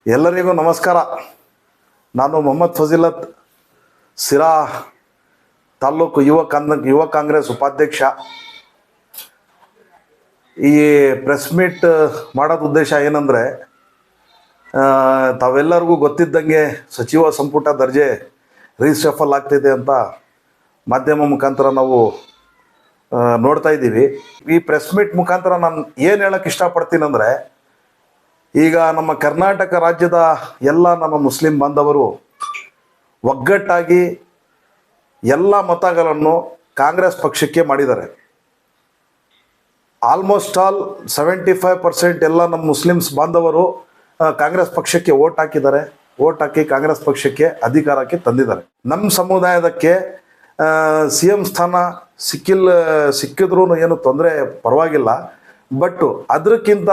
ಎಲ್ಲರಿಗೂ ನಮಸ್ಕಾರ. ನಾನು ಮೊಹಮ್ಮದ್ ಫಜಿಲತ್, ಸಿರಾ ತಾಲೂಕು ಯುವ ಕಾಂಗ್ರೆಸ್ ಉಪಾಧ್ಯಕ್ಷ. ಈ ಪ್ರೆಸ್ ಮೀಟ್ ಮಾಡೋದು ಉದ್ದೇಶ ಏನಂದರೆ, ತಾವೆಲ್ಲರಿಗೂ ಗೊತ್ತಿದ್ದಂಗೆ ಸಚಿವ ಸಂಪುಟ ದರ್ಜೆ ರೀಶಫಲ್ ಆಗ್ತಿದೆ ಅಂತ ಮಾಧ್ಯಮ ಮುಖಾಂತರ ನಾವು ನೋಡ್ತಾ ಇದ್ದೀವಿ. ಈ ಪ್ರೆಸ್ ಮೀಟ್ ಮುಖಾಂತರ ನಾನು ಏನು ಹೇಳೋಕ್ಕೆ ಇಷ್ಟಪಡ್ತೀನಂದರೆ, ಈಗ ನಮ್ಮ ಕರ್ನಾಟಕ ರಾಜ್ಯದ ಎಲ್ಲ ನಮ್ಮ ಮುಸ್ಲಿಂ ಬಾಂಧವರು ಒಗ್ಗಟ್ಟಾಗಿ ಎಲ್ಲ ಮತಗಳನ್ನು ಕಾಂಗ್ರೆಸ್ ಪಕ್ಷಕ್ಕೆ ಮಾಡಿದ್ದಾರೆ. ಆಲ್ಮೋಸ್ಟ್ ಆಲ್ 75% ಎಲ್ಲ ನಮ್ಮ ಮುಸ್ಲಿಮ್ಸ್ ಬಾಂಧವರು ಕಾಂಗ್ರೆಸ್ ಪಕ್ಷಕ್ಕೆ ಓಟ್ ಹಾಕಿದ್ದಾರೆ. ಓಟ್ ಹಾಕಿ ಕಾಂಗ್ರೆಸ್ ಪಕ್ಷಕ್ಕೆ ಅಧಿಕಾರಕ್ಕೆ ತಂದಿದ್ದಾರೆ. ನಮ್ಮ ಸಮುದಾಯದಕ್ಕೆ CM ಸ್ಥಾನ ಸಿಕ್ಕಿದ್ರೂ ಏನು ತೊಂದರೆ ಪರವಾಗಿಲ್ಲ. ಬಟ್ ಅದಕ್ಕಿಂತ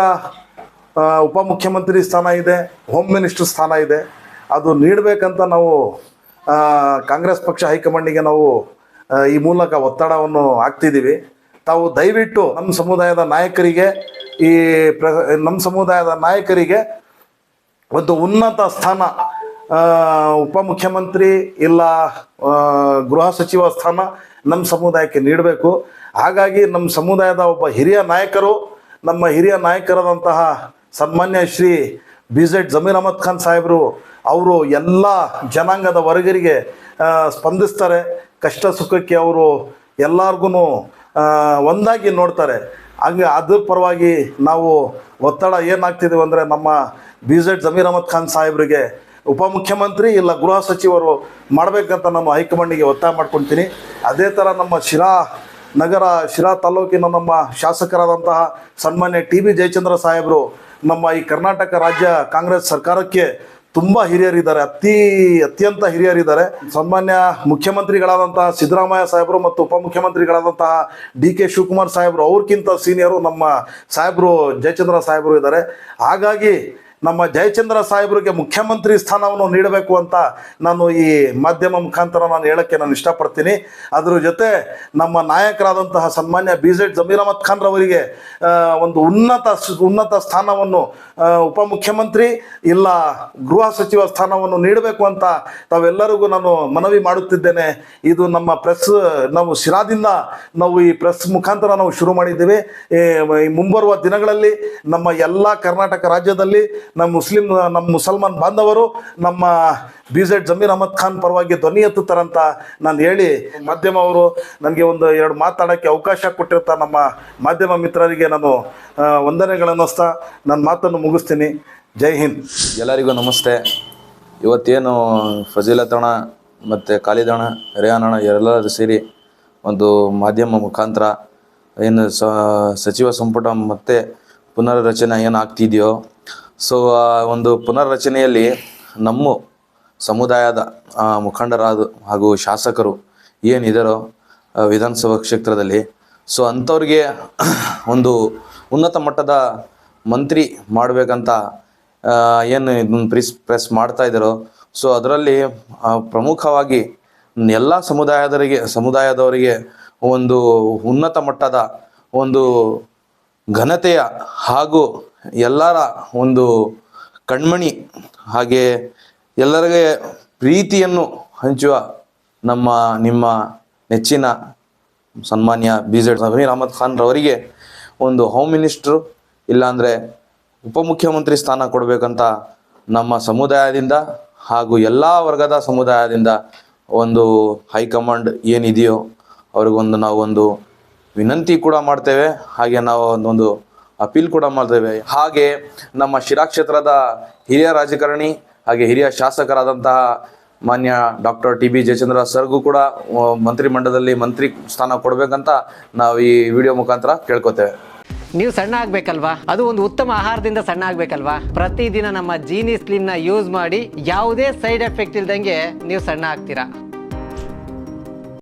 ಉಪಮುಖ್ಯಮಂತ್ರಿ ಸ್ಥಾನ ಇದೆ, ಹೋಮ್ ಮಿನಿಸ್ಟರ್ ಸ್ಥಾನ ಇದೆ. ಅದು ನೀಡಬೇಕಂತ ನಾವು ಕಾಂಗ್ರೆಸ್ ಪಕ್ಷ ಹೈಕಮಾಂಡಿಗೆ ನಾವು ಈ ಮೂಲಕ ಒತ್ತಡವನ್ನು ಹಾಕ್ತಿದ್ದೀವಿ. ತಾವು ದಯವಿಟ್ಟು ನಮ್ಮ ಸಮುದಾಯದ ನಾಯಕರಿಗೆ ಒಂದು ಉನ್ನತ ಸ್ಥಾನ, ಉಪಮುಖ್ಯಮಂತ್ರಿ ಇಲ್ಲ ಗೃಹ ಸಚಿವ ಸ್ಥಾನ ನಮ್ಮ ಸಮುದಾಯಕ್ಕೆ ನೀಡಬೇಕು. ಹಾಗಾಗಿ ನಮ್ಮ ಸಮುದಾಯದ ಒಬ್ಬ ನಮ್ಮ ಹಿರಿಯ ನಾಯಕರಾದಂತಹ ಸನ್ಮಾನ್ಯ ಶ್ರೀ BZ ಜಮೀರ್ ಅಹಮದ್ ಖಾನ್ ಸಾಹೇಬರು ಅವರು ಎಲ್ಲ ಜನಾಂಗದ ವರ್ಗರಿಗೆ ಸ್ಪಂದಿಸ್ತಾರೆ. ಕಷ್ಟ ಸುಖಕ್ಕೆ ಅವರು ಎಲ್ಲರಿಗೂ ಒಂದಾಗಿ ನೋಡ್ತಾರೆ. ಹಾಗೆ ಅದ್ರ ಪರವಾಗಿ ನಾವು ಒತ್ತಡ ಏನಾಗ್ತಿದ್ದೀವಿ ಅಂದರೆ, ನಮ್ಮ BZ ಜಮೀರ್ ಅಹಮದ್ ಖಾನ್ ಸಾಹೇಬರಿಗೆ ಉಪಮುಖ್ಯಮಂತ್ರಿ ಇಲ್ಲ ಗೃಹ ಸಚಿವರು ಮಾಡಬೇಕಂತ ನಾನು ಹೈಕಮಾಂಡಿಗೆ ಒತ್ತಾಯ ಮಾಡ್ಕೊಳ್ತೀನಿ. ಅದೇ ಥರ ನಮ್ಮ ಶಿರಾ ತಾಲೂಕಿನ ನಮ್ಮ ಶಾಸಕರಾದಂತಹ ಸನ್ಮಾನ್ಯ TB ಜಯಚಂದ್ರ ಸಾಹೇಬರು ನಮ್ಮ ಈ ಕರ್ನಾಟಕ ರಾಜ್ಯ ಕಾಂಗ್ರೆಸ್ ಸರ್ಕಾರಕ್ಕೆ ತುಂಬ ಹಿರಿಯರಿದ್ದಾರೆ, ಅತ್ಯಂತ ಹಿರಿಯರಿದ್ದಾರೆ. ಸನ್ಮಾನ್ಯ ಮುಖ್ಯಮಂತ್ರಿಗಳಾದಂತಹ ಸಿದ್ದರಾಮಯ್ಯ ಸಾಹೇಬರು ಮತ್ತು ಉಪಮುಖ್ಯಮಂತ್ರಿಗಳಾದಂತಹ DK ಶಿವಕುಮಾರ್ ಸಾಹೇಬರು ಅವ್ರಿಗಿಂತ ಸೀನಿಯರು ನಮ್ಮ ಸಾಹೇಬರು ಜಯಚಂದ್ರ ಸಾಹೇಬರು ಇದ್ದಾರೆ. ಹಾಗಾಗಿ ನಮ್ಮ ಜಯಚಂದ್ರ ಸಾಹೇಬರಿಗೆ ಮುಖ್ಯಮಂತ್ರಿ ಸ್ಥಾನವನ್ನು ನೀಡಬೇಕು ಅಂತ ನಾನು ಈ ಮಾಧ್ಯಮ ಮುಖಾಂತರ ಹೇಳೋಕ್ಕೆ ನಾನು ಇಷ್ಟಪಡ್ತೀನಿ. ಅದ್ರ ಜೊತೆ ನಮ್ಮ ನಾಯಕರಾದಂತಹ ಸನ್ಮಾನ್ಯ BZ ಜಮೀರ್ ಅಹಮದ್ ಖಾನ್ ರವರಿಗೆ ಒಂದು ಉನ್ನತ ಸ್ಥಾನವನ್ನು, ಉಪಮುಖ್ಯಮಂತ್ರಿ ಇಲ್ಲ ಗೃಹ ಸಚಿವ ಸ್ಥಾನವನ್ನು ನೀಡಬೇಕು ಅಂತ ತಾವೆಲ್ಲರಿಗೂ ನಾನು ಮನವಿ ಮಾಡುತ್ತಿದ್ದೇನೆ. ಇದು ನಾವು ಶಿರಾದಿಂದ ನಾವು ಈ ಪ್ರೆಸ್ ಮುಖಾಂತರ ನಾವು ಶುರು ಮಾಡಿದ್ದೇವೆ. ಈ ಮುಂಬರುವ ದಿನಗಳಲ್ಲಿ ನಮ್ಮ ಎಲ್ಲ ಕರ್ನಾಟಕ ರಾಜ್ಯದಲ್ಲಿ ನಮ್ಮ ಮುಸಲ್ಮಾನ್ ಬಾಂಧವರು ನಮ್ಮ BZ ಜಮೀರ್ ಅಹಮದ್ ಖಾನ್ ಪರವಾಗಿ ಧ್ವನಿ ಎತ್ತುತ್ತಾರಂತ ನಾನು ಹೇಳಿ, ಮಾಧ್ಯಮವರು ನನಗೆ ಎರಡು ಮಾತಾಡೋಕ್ಕೆ ಅವಕಾಶ ಕೊಟ್ಟಿರ್ತಾ ನಮ್ಮ ಮಾಧ್ಯಮ ಮಿತ್ರರಿಗೆ ನಾನು ವಂದನೆಗಳನ್ನು ಅನ್ನಿಸ್ತಾ ನನ್ನ ಮಾತನ್ನು ಮುಗಿಸ್ತೀನಿ. ಜೈ ಹಿಂದ್. ಎಲ್ಲರಿಗೂ ನಮಸ್ತೆ. ಇವತ್ತೇನು ಫಜೀಲತ್ ಅಣ್ಣ ಮತ್ತು ಖಾಲಿದ್ ಅಣ್ಣ, ರೇಹಾನ್ ಅಣ್ಣ ಎಲ್ಲರೂ ಸೇರಿ ಒಂದು ಮಾಧ್ಯಮ ಮುಖಾಂತರ ಏನು ಸಚಿವ ಸಂಪುಟ ಮತ್ತು ಪುನರ್ರಚನೆ ಏನು ಆಗ್ತಿದೆಯೋ, ಸೊ ಒಂದು ಪುನರ್ರಚನೆಯಲ್ಲಿ ನಮ್ಮ ಸಮುದಾಯದ ಮುಖಂಡರಾದ ಹಾಗೂ ಶಾಸಕರು ಏನಿದ್ದಾರೋ ವಿಧಾನಸಭಾ ಕ್ಷೇತ್ರದಲ್ಲಿ, ಸೊ ಅಂಥವ್ರಿಗೆ ಒಂದು ಉನ್ನತ ಮಟ್ಟದ ಮಂತ್ರಿ ಮಾಡಬೇಕಂತ ಏನು ಇದನ್ನು ಪ್ರೆಸ್ ಮಾಡ್ತಾ ಇದ್ದಾರೋ, ಸೊ ಅದರಲ್ಲಿ ಪ್ರಮುಖವಾಗಿ ಎಲ್ಲ ಸಮುದಾಯದವರಿಗೆ ಒಂದು ಉನ್ನತ ಮಟ್ಟದ ಒಂದು ಘನತೆಯ ಹಾಗೂ ಎಲ್ಲರ ಒಂದು ಕಣ್ಮಣಿ, ಹಾಗೆ ಎಲ್ಲರಿಗೆ ಪ್ರೀತಿಯನ್ನು ಹಂಚುವ ನಿಮ್ಮ ನೆಚ್ಚಿನ ಸನ್ಮಾನ್ಯ BZ ಜಮೀರ್ ಅಹಮದ್ ಖಾನ್ ರವರಿಗೆ ಒಂದು ಹೋಮ್ ಮಿನಿಸ್ಟ್ರು ಇಲ್ಲಾಂದರೆ ಉಪಮುಖ್ಯಮಂತ್ರಿ ಸ್ಥಾನ ಕೊಡಬೇಕಂತ ನಮ್ಮ ಸಮುದಾಯದಿಂದ ಹಾಗೂ ಎಲ್ಲ ವರ್ಗದ ಸಮುದಾಯದಿಂದ ಒಂದು ಹೈಕಮಾಂಡ್ ಏನಿದೆಯೋ ಅವ್ರಿಗೊಂದು ನಾವು ವಿನಂತಿ ಕೂಡ ಮಾಡ್ತೇವೆ. ಹಾಗೆ ನಾವು ಒಂದು ಅಪೀಲ್ ಕೂಡ ಮಾಡ್ತೇವೆ. ಹಾಗೆ ನಮ್ಮ ಶಿರಾ ಕ್ಷೇತ್ರದ ಹಿರಿಯ ರಾಜಕಾರಣಿ ಹಾಗೆ ಹಿರಿಯ ಶಾಸಕರಾದಂತಹ ಮಾನ್ಯ ಡಾಕ್ಟರ್ TB ಜಯಚಂದ್ರ ಸರ್ಗೂ ಕೂಡ ಮಂತ್ರಿಮಂಡಲದಲ್ಲಿ ಮಂತ್ರಿ ಸ್ಥಾನ ಕೊಡಬೇಕಂತ ನಾವು ಈ ವಿಡಿಯೋ ಮುಖಾಂತರ ಕೇಳ್ಕೊತೇವೆ. ನೀವು ಸಣ್ಣ ಆಗ್ಬೇಕಲ್ವಾ? ಅದು ಒಂದು ಉತ್ತಮ ಆಹಾರದಿಂದ ಸಣ್ಣ ಆಗ್ಬೇಕಲ್ವಾ? ಪ್ರತಿದಿನ ನಮ್ಮ ಜೀನಿ ಸ್ಲಿಮ್ನ ಯೂಸ್ ಮಾಡಿ ಯಾವುದೇ ಸೈಡ್ ಎಫೆಕ್ಟ್ ಇಲ್ದಂಗೆ ನೀವು ಸಣ್ಣ ಆಗ್ತೀರಾ.